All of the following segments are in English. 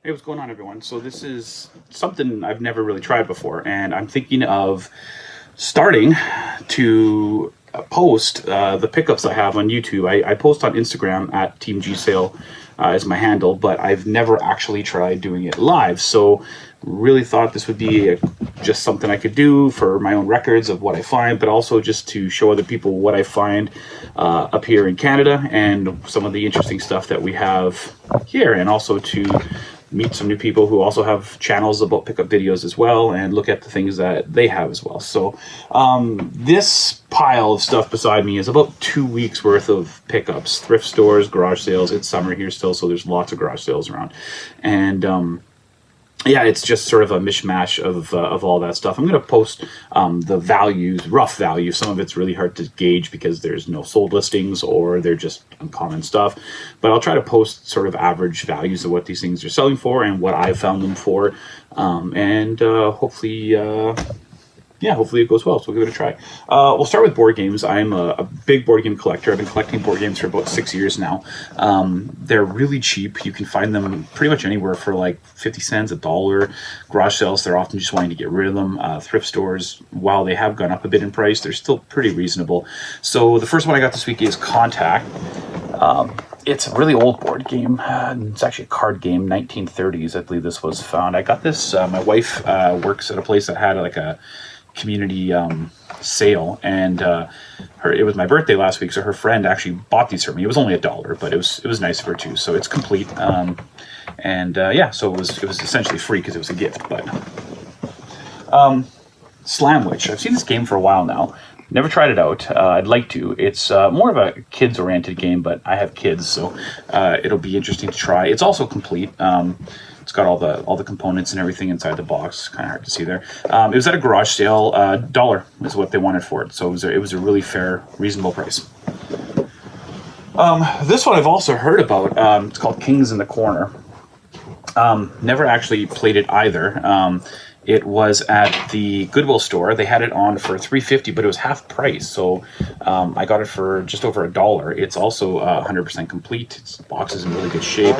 Hey, what's going on, everyone? So this is something I've never really tried before, and I'm thinking of starting to post the pickups I have on YouTube. I post on Instagram at Team G Sale is my handle, but I've never actually tried doing it live. So really thought this would be just something I could do for my own records of what I find, but also just to show other people what I find up here in Canada and some of the interesting stuff that we have here, and also to meet some new people who also have channels about pickup videos as well, and look at the things that they have as well. So this pile of stuff beside me is about 2 weeks worth of pickups, thrift stores, garage sales. It's summer here still, so there's lots of garage sales around, and yeah, it's just sort of a mishmash of all that stuff. I'm going to post the values, rough value. Some of it's really hard to gauge because there's no sold listings or they're just uncommon stuff. But I'll try to post sort of average values of what these things are selling for and what I've found them for. And hopefully it goes well. So we'll give it a try. We'll start with board games. I'm a big board game collector. I've been collecting board games for about 6 years now. They're really cheap. You can find them pretty much anywhere for like 50 cents, $1. Garage sales, they're often just wanting to get rid of them. Thrift stores, while they have gone up a bit in price, they're still pretty reasonable. So the first one I got this week is Contact. It's a really old board game. It's actually a card game, 1930s, I believe this was found. I got this, my wife works at a place that had like a community sale, and it was my birthday last week, so her friend actually bought these for me. It was only $1, but it was nice of her too. So it's complete, yeah, so it was essentially free because it was a gift. But Slamwich, I've seen this game for a while now. Never tried it out. I'd like to. It's more of a kids-oriented game, but I have kids, so it'll be interesting to try. It's also complete. It's got all the components and everything inside the box. Kind of hard to see there. It was at a garage sale. $1 is what they wanted for it, so it was a really fair, reasonable price. This one I've also heard about. It's called Kings in the Corner. Never actually played it either. It was at the Goodwill store. They had it on for $3.50, but it was half price. So I got it for just over $1. It's also 100% complete. Its box is in really good shape.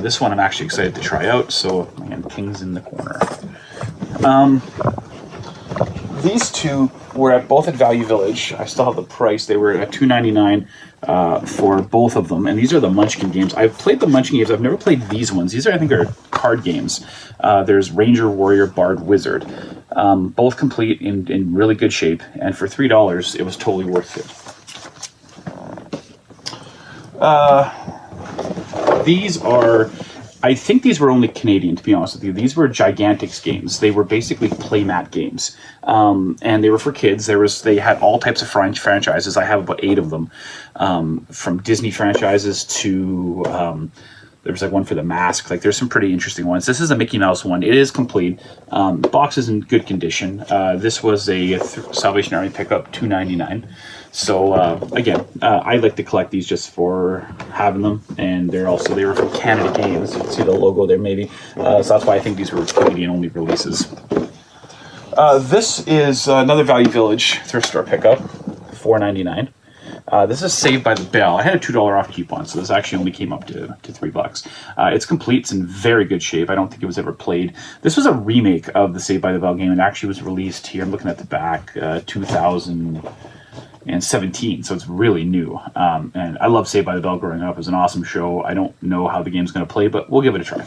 This one I'm actually excited to try out. So again, Kings in the Corner. These two were both at Value Village. I still have the price. They were at $2.99 for both of them. And these are the Munchkin games. I've played the Munchkin games. I've never played these ones. These I think are card games. There's Ranger, Warrior, Bard, Wizard. Both complete in really good shape. And for $3, it was totally worth it. These are... I think these were only Canadian, to be honest with you. These were Gigantics games. They were basically playmat games, and they were for kids. They had all types of franchises. I have about 8 of them, from Disney franchises to there was like one for The Mask. Like there's some pretty interesting ones. This is a Mickey Mouse one. It is complete. The box is in good condition. This was a Salvation Army pickup, $2.99. So again, I like to collect these just for having them, and they were from Canada Games. You can see the logo there, maybe. So that's why I think these were Canadian-only releases. This is another Value Village thrift store pickup, $4.99. This is Saved by the Bell. I had a $2 off coupon, so this actually only came up to $3. It's complete. It's in very good shape. I don't think it was ever played. This was a remake of the Saved by the Bell game. It actually was released here. I'm looking at the back, 2017, so it's really new. And I love Saved by the Bell growing up. It was an awesome show. I don't know how the game's going to play, but we'll give it a try.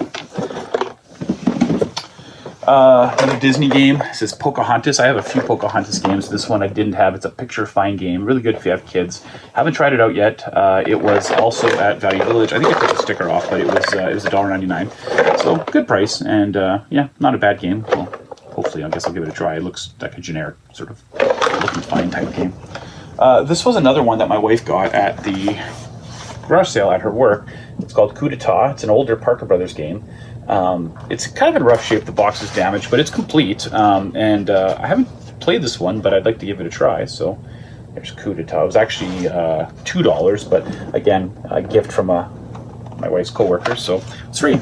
Another Disney game. This is Pocahontas. I have a few Pocahontas games. This one I didn't have. It's a picture-fine game. Really good if you have kids. Haven't tried it out yet. It was also at Value Village. I think I took the sticker off, but it was $1.99. So good price, and yeah, not a bad game. Well, hopefully, I guess I'll give it a try. It looks like a generic sort of looking fine type game. This was another one that my wife got at the garage sale at her work. It's called Coup Detat. It's an older Parker Brothers game. It's kind of in rough shape. The box is damaged, but it's complete. And I haven't played this one, but I'd like to give it a try. So there's Coup d'etat. It was actually $2, but again, a gift from my wife's coworker, so it's free.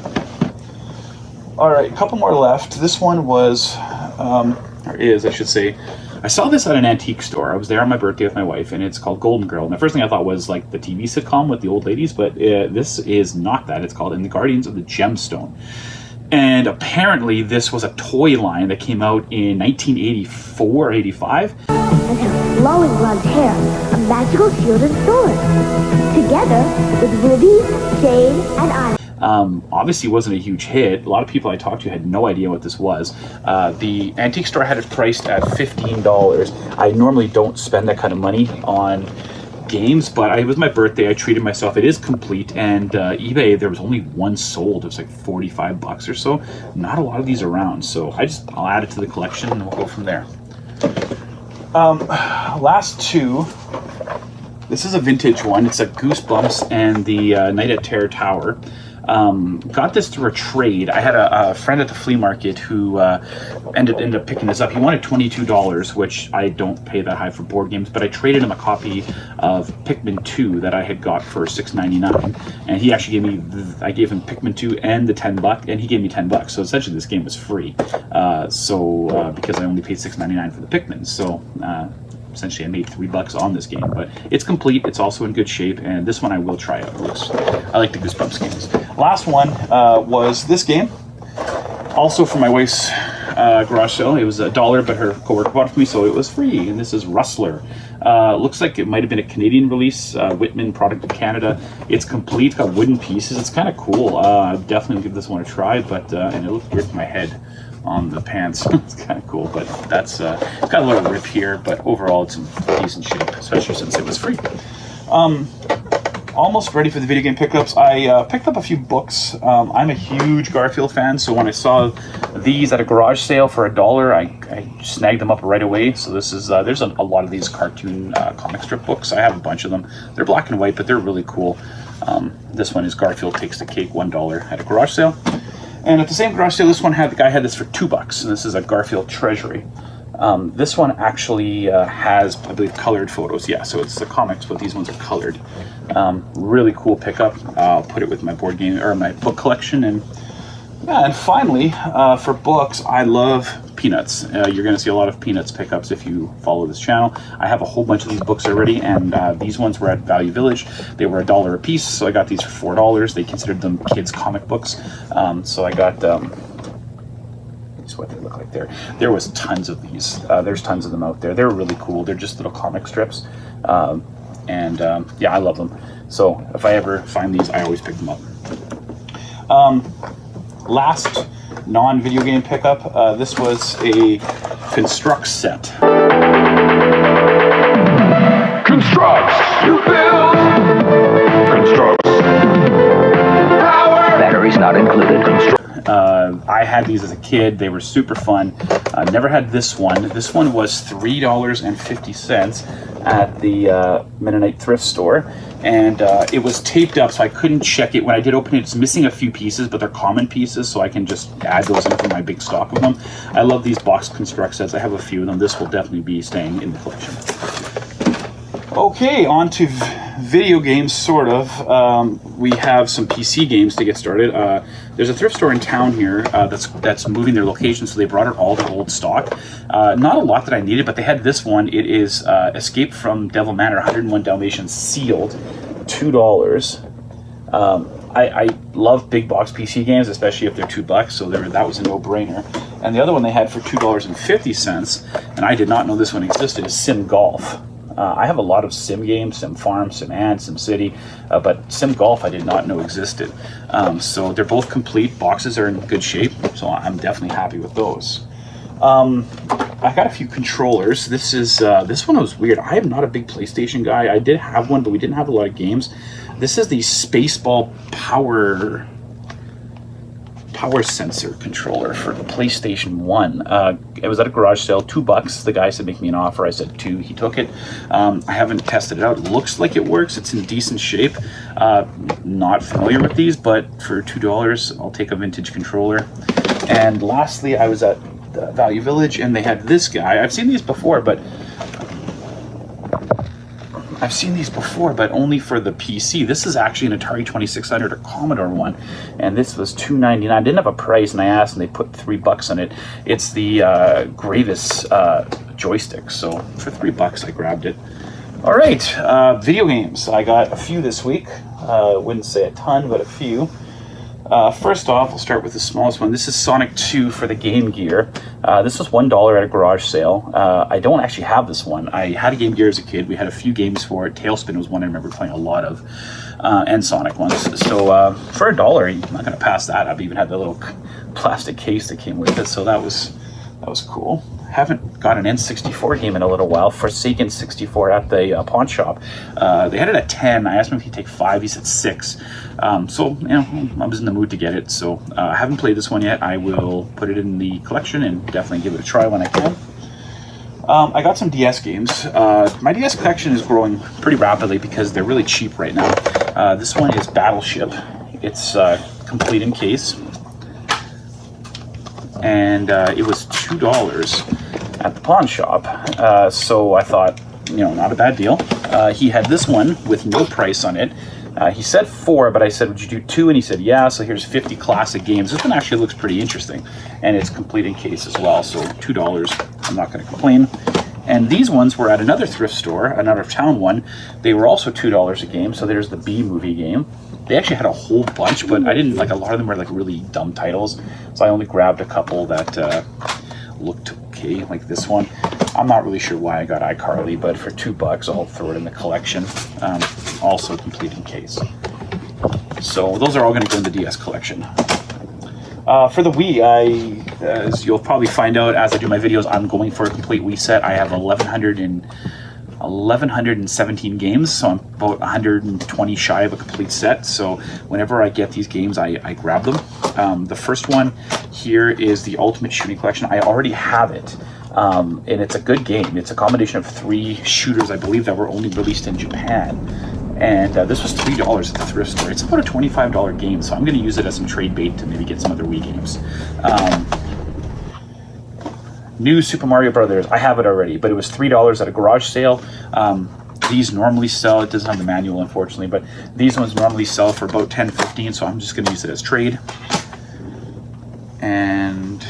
All right, a couple more left. This one was, or is, I should say, I saw this at an antique store. I was there on my birthday with my wife, and it's called Golden Girl. And the first thing I thought was like the TV sitcom with the old ladies, but this is not that. It's called In the Guardians of the Gemstone. And apparently this was a toy line that came out in 1984 or 85. And her flowing blonde hair, a magical shield and sword, together with rubies, jade, and iron. Obviously wasn't a huge hit. A lot of people I talked to had no idea what this was. The antique store had it priced at $15. I normally don't spend that kind of money on games, but it was my birthday. I treated myself. It is complete, and eBay, there was only one sold. It was like 45 bucks or so. Not a lot of these around, so I'll add it to the collection and we'll go from there. Last two. This is a vintage one. It's a Goosebumps and the Night at Terror Tower. Got this through a trade. I had a friend at the flea market who ended up picking this up. He wanted $22, which I don't pay that high for board games, but I traded him a copy of Pikmin 2 that I had got for $6.99, and he actually gave me, I gave him Pikmin 2 and the $10, and he gave me $10. So essentially this game was free. Because I only paid $6.99 for the Pikmin. So essentially I made $3 on this game, but it's complete. It's also in good shape, and this one I will try out. I like the Goosebumps games. Last one was this game, also from my wife's garage sale. It was $1, but her coworker bought it for me, so it was free. And this is Rustler. Looks like it might have been a Canadian release, Whitman product of Canada. It's complete, it's got wooden pieces. It's kind of cool. Definitely give this one a try, but and it looked weird with my head on the pants. It's kind of cool, but that's it's got a little rip here, but overall it's in decent shape, especially since it was free. Almost ready for the video game pickups. I picked up a few books. I'm a huge Garfield fan, so when I saw these at a garage sale for $1, I snagged them up right away. So this is there's a lot of these cartoon comic strip books. I have a bunch of them. They're black and white, but they're really cool. This one is Garfield Takes the Cake, $1 at a garage sale. And at the same garage sale, this one the guy had this for $2, and this is a Garfield Treasury. This one actually has, I believe, colored photos. Yeah, so it's the comics, but these ones are colored. Really cool pickup. I'll put it with my board game or my book collection. And yeah, and finally, for books, I love Peanuts. You're going to see a lot of Peanuts pickups if you follow this channel. I have a whole bunch of these books already, and these ones were at Value Village. They were $1 a piece, so I got these for $4. They considered them kids' comic books, so I got. What they look like there. There was tons of these. There's tons of them out there. They're really cool. They're just little comic strips, yeah, I love them. So if I ever find these, I always pick them up. Last non-video game pickup. This was a Construct set. Constructs. You build. Constructs. Power. Batteries not included. Construct. I had these as a kid. They were super fun. Never had this one. This one was $3.50 at the Mennonite thrift store, and it was taped up, so I couldn't check it. When I did open it, it's missing a few pieces, but they're common pieces, so I can just add those in for my big stock of them. I love these box construct sets. I have a few of them. This will definitely be staying in the collection. Okay, on to video games, sort of. We have some PC games to get started. There's a thrift store in town here that's moving their location, so they brought out all the old stock. Not a lot that I needed, but they had this one. It is Escape from Devil Manor, 101 Dalmatians sealed, $2. I love big box PC games, especially if they're $2, so that was a no-brainer. And the other one they had for $2.50, and I did not know this one existed, is Sim Golf. I have a lot of sim games, Sim Farm, Sim Ant, Sim City, but Sim Golf I did not know existed. So they're both complete. Boxes are in good shape, so I'm definitely happy with those. I got a few controllers. This one was weird. I am not a big PlayStation guy. I did have one, but we didn't have a lot of games. This is the Spaceball Power sensor controller for the PlayStation 1. It was at a garage sale, $2. The guy said make me an offer. I said $2. He took it. I haven't tested it out. It looks like it works. It's in decent shape. Not familiar with these, but for $2, I'll take a vintage controller. And lastly, I was at the Value Village, and they had this guy. I've seen these before, but only for the PC. This is actually an Atari 2600 or Commodore one, and this was $2.99. I didn't have a price, and I asked, and they put $3 on it. It's the Gravis joystick, so for $3 I grabbed it. All right, video games. I got a few this week. Wouldn't say a ton, but a few. First off, we'll start with the smallest one. This is Sonic 2 for the Game Gear. This was $1 at a garage sale. I don't actually have this one. I had a Game Gear as a kid. We had a few games for it. Tailspin was one I remember playing a lot of, and Sonic ones. So for $1, I'm not going to pass that up. I even had the little plastic case that came with it, so that was cool. Haven't got an N64 game in a little while. Forsaken 64 at the pawn shop. They had it at 10. I asked him if he'd take 5. He said 6. So, you know, I was in the mood to get it. So I haven't played this one yet. I will put it in the collection and definitely give it a try when I can. I got some DS games. My DS collection is growing pretty rapidly because they're really cheap right now. This one is Battleship. It's complete in case. And it was $2 at the pawn shop, so I thought, you know, not a bad deal. He had this one with no price on it. He said 4, but I said, would you do 2? And he said, yeah, so here's 50 classic games. This one actually looks pretty interesting, and it's complete in case as well, so $2, I'm not going to complain. And these ones were at another thrift store, another town one. They were also $2 a game, so there's the B-movie game. They actually had a whole bunch, but I didn't, like, a lot of them were like really dumb titles, so I only grabbed a couple that looked okay, like this one. I'm not really sure why I got iCarly, but for $2, I'll throw it in the collection. Also complete in case. So those are all going to go in the DS collection. For the Wii, as you'll probably find out as I do my videos, I'm going for a complete Wii set. I have 1,117 games, so I'm about 120 shy of a complete set. So whenever I get these games, I grab them. The first one here is the Ultimate Shooting Collection. I already have it, and it's a good game. It's a combination of 3 shooters, I believe, that were only released in Japan. And this was $3 at the thrift store. It's about a $25 game, so I'm going to use it as some trade bait to maybe get some other Wii games. New Super Mario Brothers. I have it already, but it was $3 at a garage sale. These normally sell, it doesn't have the manual unfortunately, but these ones normally sell for about $10-15, so I'm just going to use it as trade. And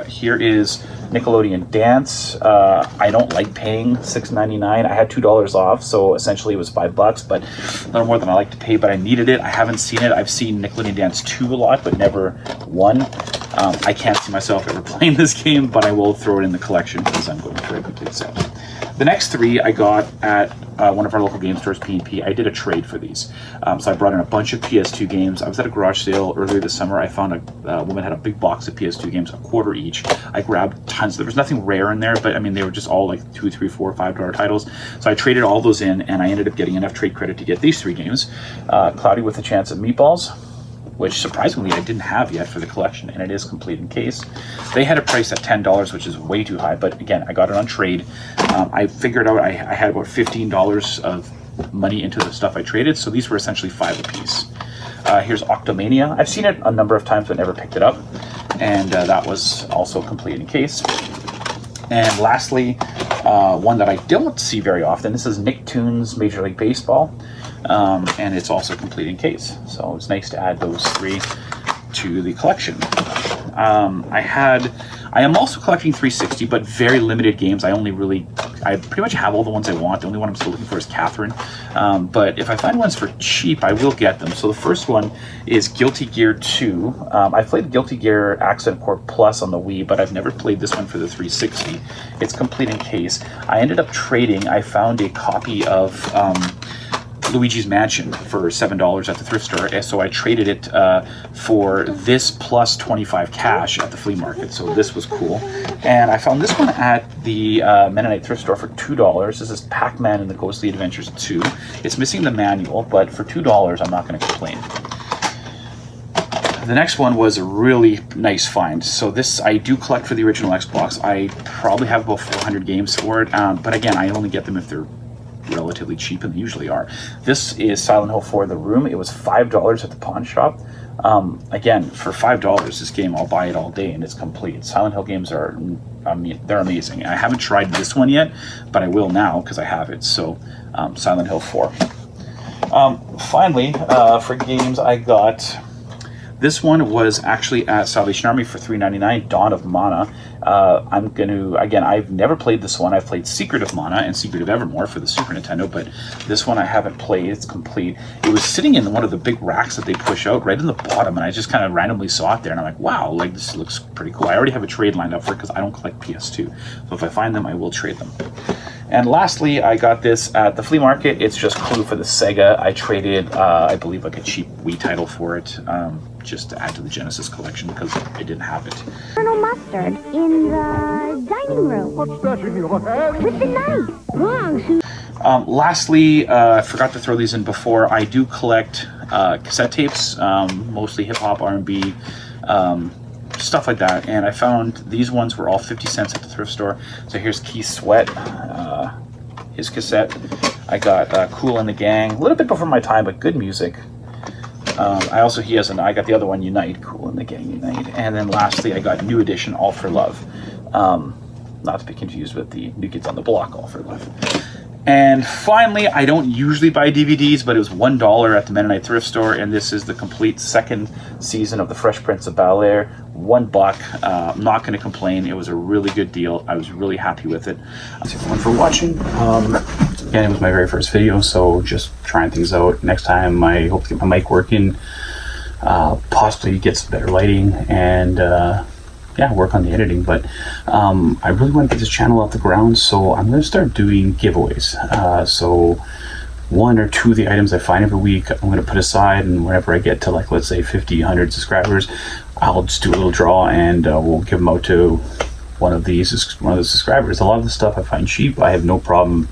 here is Nickelodeon Dance. I don't like paying $6.99. I had $2 off, so essentially it was $5, but a little more than I like to pay, but I needed it. I haven't seen it. I've seen Nickelodeon Dance 2 a lot, but never 1. I can't see myself ever playing this game, but I will throw it in the collection because I'm going for a complete set. The next 3 I got at one of our local game stores, P&P. I did a trade for these. So I brought in a bunch of PS2 games. I was at a garage sale earlier this summer. I found a woman had a big box of PS2 games, $1 each. I grabbed tons. There was nothing rare in there, but I mean, they were just all like $2, $3, $4, $5 titles. So I traded all those in, and I ended up getting enough trade credit to get these 3 games. Cloudy with a Chance of Meatballs, which surprisingly I didn't have yet for the collection, and it is complete in case. They had a price at $10, which is way too high, but again, I got it on trade. I figured out I had about $15 of money into the stuff I traded, so these were essentially $5 a piece. Here's Octal Mania. I've seen it a number of times, but never picked it up, and that was also complete in case. And lastly, one that I don't see very often, this is Nicktoons Major League Baseball. And it's also complete in case, so it's nice to add those 3 to the collection. I am also collecting 360, but very limited games. I pretty much have all the ones I want. The only one I'm still looking for is Catherine. But if I find ones for cheap, I will get them. So the first one is Guilty Gear 2. I've played Guilty Gear Accent Core Plus on the Wii, but I've never played this one for the 360. It's complete in case. I ended up trading. I found a copy of Luigi's Mansion for $7 at the thrift store, so I traded it for this plus 25 cash at the flea market, so this was cool. And I found this one at the Mennonite thrift store for $2. This is PacMan and the Ghostly Adventures 2. It's missing the manual, but for $2 I'm not going to complain. The next one was a really nice find. So this, I do collect for the original Xbox. I probably have about 400 games for it, but again, I only get them if they're relatively cheap, and they usually are. This is Silent Hill 4 The Room. It was $5 at the pawn shop. Again, for $5, this game, I'll buy it all day, and it's complete. Silent Hill games are, I mean, they're amazing. I haven't tried this one yet, but I will now because I have it. So, Silent Hill 4. Finally, for games, I got This one was actually at Salvation Army for $3.99, Dawn of Mana. I'm going to, again, I've never played this one. I've played Secret of Mana and Secret of Evermore for the Super Nintendo, but this one I haven't played. It's complete. It was sitting in one of the big racks that they push out right in the bottom, and I just kind of randomly saw it there, and I'm like, wow, like this looks pretty cool. I already have a trade lined up for it because I don't collect PS2. So if I find them, I will trade them. And lastly, I got this at the flea market. It's just Clue for the Sega. I traded, I believe, like a cheap Wii title for it, just to add to the Genesis collection because I didn't have it. Colonel Mustard in the dining room. What's that in your hand? With the knife. Wrong. Lastly, I forgot to throw these in before. I do collect cassette tapes, mostly hip-hop, R&B, stuff like that, and I found these ones were all 50 cents at the thrift store. So here's Keith Sweat, his cassette. I got Cool and the Gang, a little bit before my time, but good music. I got the other one, Unite, Cool and the Gang Unite. And then lastly, I got New Edition, All for Love. Not to be confused with the New Kids on the Block, All for Love. And finally, I don't usually buy DVDs, but it was $1 at the Mennonite thrift store, and this is the complete second season of The Fresh Prince of Bel-Air. $1. I'm not going to complain. It was a really good deal. I was really happy with it. Thanks everyone for watching. Again, it was my very first video, so just trying things out. Next time, I hope to get my mic working, possibly get some better lighting, and yeah, work on the editing. But I really want to get this channel off the ground, so I'm going to start doing giveaways. So 1 or 2 of the items I find every week, I'm going to put aside, and whenever I get to, like, let's say 50, 100 subscribers, I'll just do a little draw, and we'll give them out to one of the subscribers. A lot of the stuff I find cheap. I have no problem,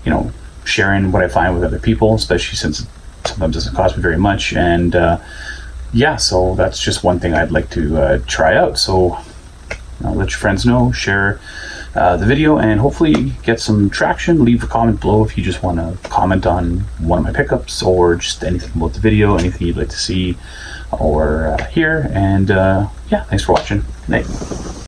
you know, sharing what I find with other people, especially since it sometimes doesn't cost me very much. And yeah, so that's just one thing I'd like to try out. So let your friends know, share the video, and hopefully get some traction. Leave a comment below if you just want to comment on one of my pickups, or just anything about the video, anything you'd like to see or hear. And yeah, thanks for watching. Good night.